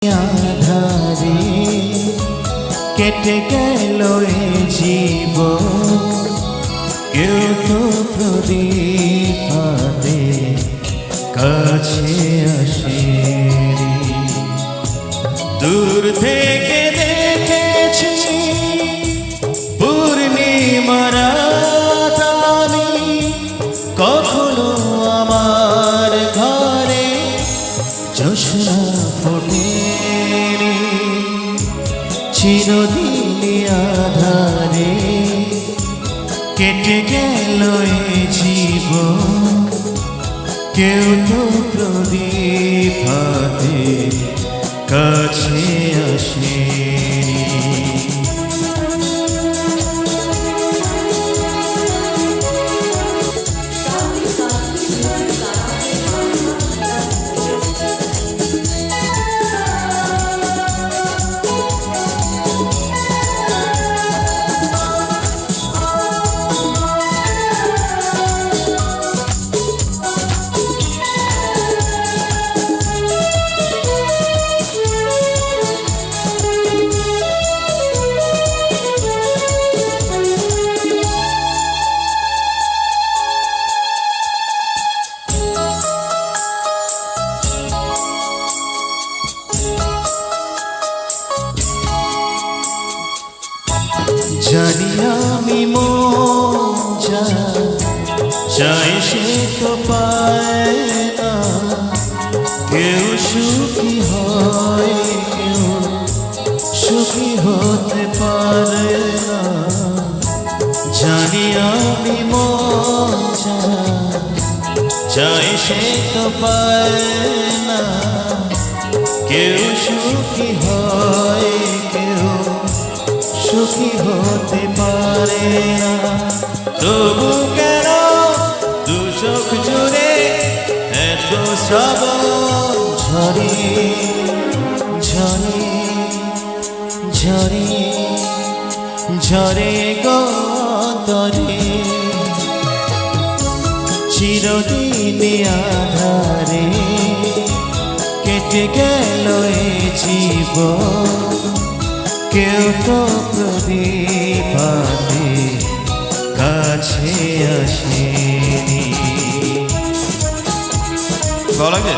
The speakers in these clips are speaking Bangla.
আধারে কেটে গেল এ জীবন, কেউ তো প্রদীপ হাতে কাছে আসেনি। দূর থেকে দেখেছি পূর্ণিমার রাত আমি, কখনো আমার ঘরে জ্যোৎস্না ফোটেনি। চিরদিন আধারে কেটে গেল এ জীবন, কেউ তো প্রদীপ হাতে কাছে আসেনি। জানি আমি মন চাই সে তো পায় না, কেউ সুখী হয় কেউ সুখী হতে পারে না। জানি আমি মন চাই সে তো পায় না, কেউ সুখী হয় কেউ সুখী হতে পারে না। তবু কেন দু চোখ জুড়ে এত শ্রাবণ ঝরে ঝরে ঝরে ঝরে গতরে। চিরদিন আধারে কেটে গেল এ জীবন, কেউ তো প্রদীপ হাতে কাছে আসেনি। ভালো লাগে?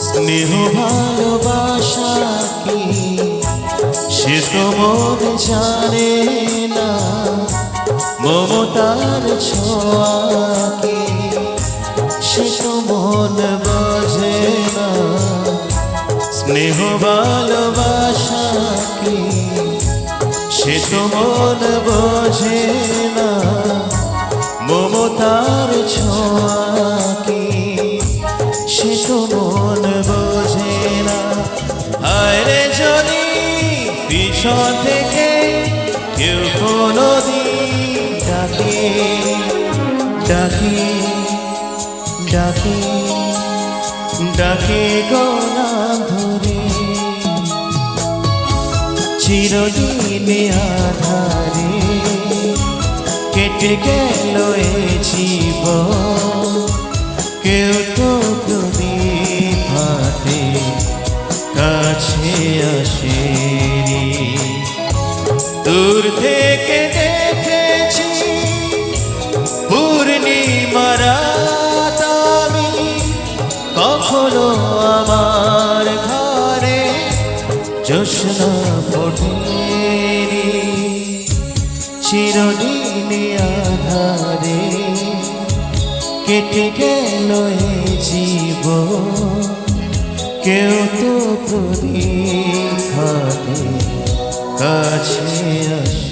স্নেহ ভালোবাসা কি সে তো মন জানে না, মমতার ছোঁয়া কি সে তো মন বোঝে না। স্নেহ ভালোবাসা কি সে তো মন বোঝে না, মমতার ছোঁয়া কি সে তো মন বোঝে না। আরে যদি পিছন থেকে কেউ কোনোদিন ডাকে ডাকে ডাকে ডাকে গলা ধরে, চিরদিন আধারে কেটে গেল এ জীবন, কেউ তো প্রদীপ হাতে কাছে আসেনি। দূর থেকে দেখেছি পূর্ণিমার রাত আমি, কখনো আমার ঘরে জ্যোৎস্না ফোটেনি। চিরদিন আধারে কেটে গেল এ জীবন, কেউ তো প্রদীপ হাতে কাছে আসে